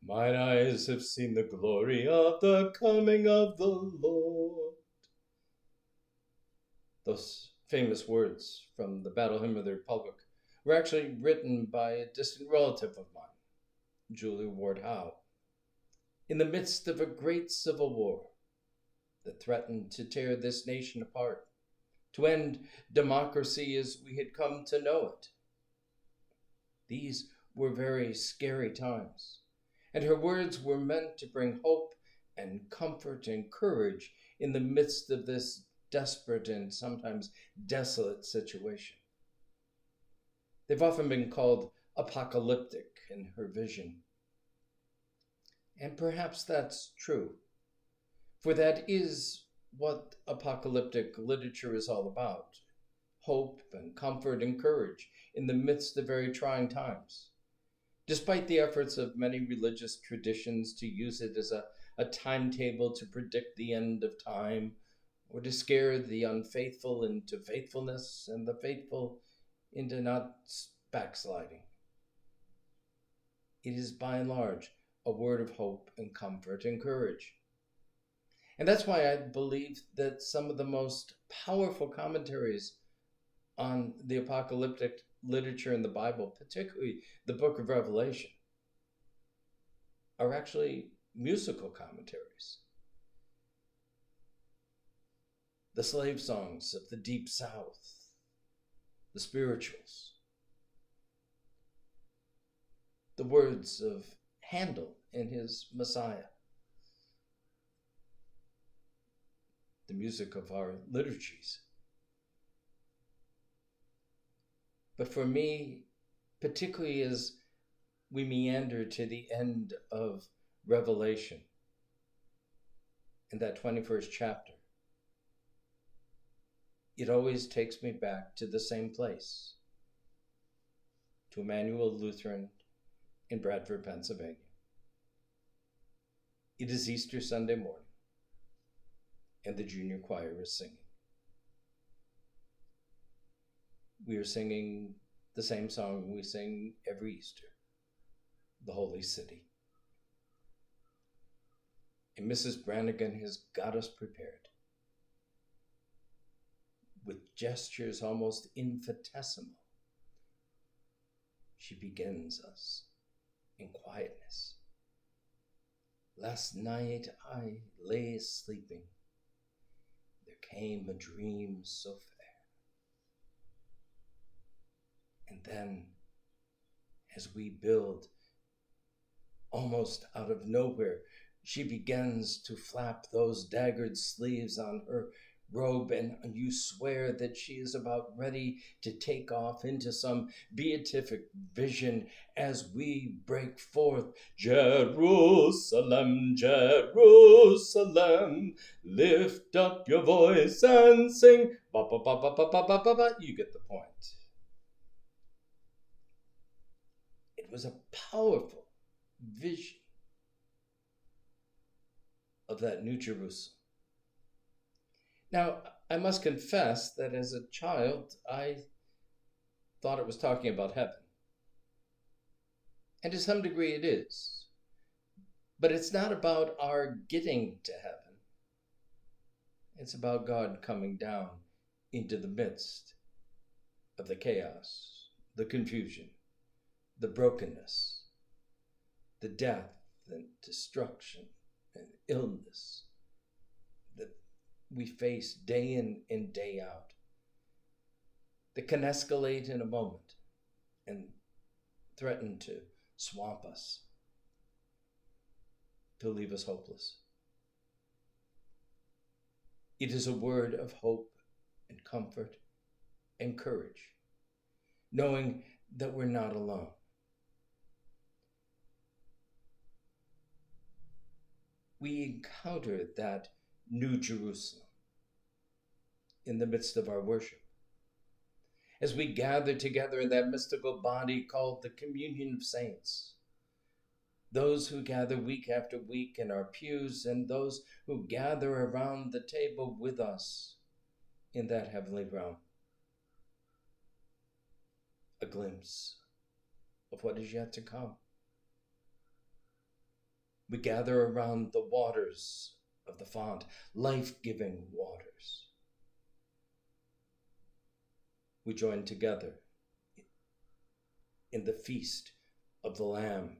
Mine eyes have seen the glory of the coming of the Lord. Those famous words from the Battle Hymn of the Republic were actually written by a distant relative of mine, Julia Ward Howe, in the midst of a great civil war that threatened to tear this nation apart, to end democracy as we had come to know it. These were very scary times, and her words were meant to bring hope and comfort and courage in the midst of this desperate and sometimes desolate situation. They've often been called apocalyptic in her vision. And perhaps that's true, for that is what apocalyptic literature is all about: hope and comfort and courage in the midst of very trying times. Despite the efforts of many religious traditions to use it as a timetable to predict the end of time, or to scare the unfaithful into faithfulness and the faithful into not backsliding. It is by and large a word of hope and comfort and courage. And that's why I believe that some of the most powerful commentaries on the apocalyptic literature in the Bible, particularly the book of Revelation, are actually musical commentaries. The slave songs of the Deep South, the spirituals, the words of Handel in his Messiah, the music of our liturgies. But for me, particularly as we meander to the end of Revelation, in that 21st chapter, it always takes me back to the same place, to Emmanuel Lutheran in Bradford, Pennsylvania. It is Easter Sunday morning, and the junior choir is singing. We are singing the same song we sing every Easter, the Holy City. And Mrs. Brannigan has got us prepared with gestures almost infinitesimal. She begins us in quietness. Last night I lay sleeping. There came a dream so fair. And then, as we build, almost out of nowhere, she begins to flap those daggered sleeves on her robe, and you swear that she is about ready to take off into some beatific vision as we break forth, Jerusalem, Jerusalem, lift up your voice and sing. Ba, ba, ba, ba, ba, ba, ba, ba, ba. You get the point. It was a powerful vision of that New Jerusalem. Now, I must confess that as a child, I thought it was talking about heaven. And to some degree it is. But it's not about our getting to heaven. It's about God coming down into the midst of the chaos, the confusion, the brokenness, the death and destruction and illness that we face day in and day out, that can escalate in a moment and threaten to swamp us, to leave us hopeless. It is a word of hope and comfort and courage, knowing that we're not alone. We encounter that New Jerusalem in the midst of our worship, as we gather together in that mystical body called the communion of saints, those who gather week after week in our pews and those who gather around the table with us in that heavenly realm. A glimpse of what is yet to come. We gather around the waters of the font, life-giving waters. We join together in the feast of the Lamb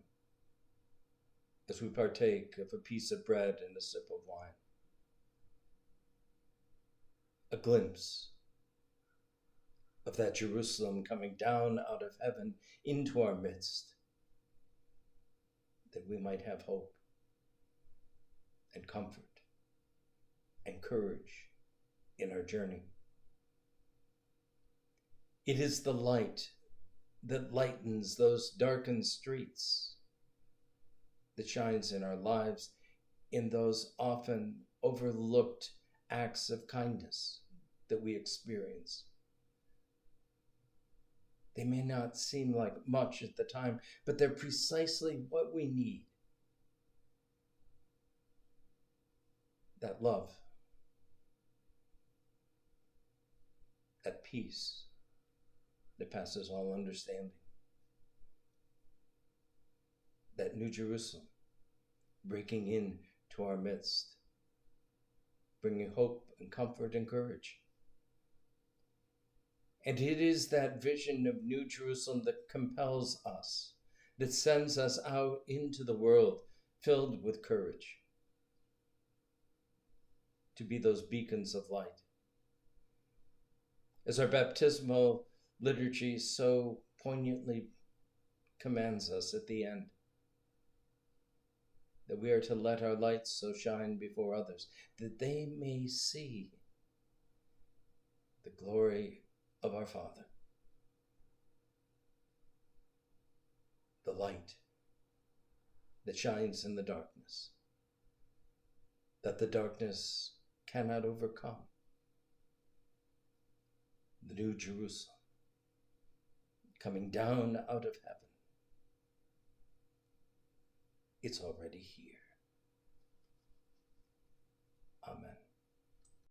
as we partake of a piece of bread and a sip of wine. A glimpse of that Jerusalem coming down out of heaven into our midst, that we might have hope and comfort and courage in our journey. It is the light that lightens those darkened streets, that shines in our lives in those often overlooked acts of kindness that we experience. They may not seem like much at the time, but they're precisely what we need. That love, that peace that passes all understanding, that New Jerusalem breaking in to our midst, bringing hope and comfort and courage. And it is that vision of New Jerusalem that compels us, that sends us out into the world filled with courage, to be those beacons of light. As our baptismal liturgy so poignantly commands us at the end, that we are to let our lights so shine before others, that they may see the glory of our Father, the light that shines in the darkness, that the darkness cannot overcome. The New Jerusalem coming down out of heaven. It's already here. Amen.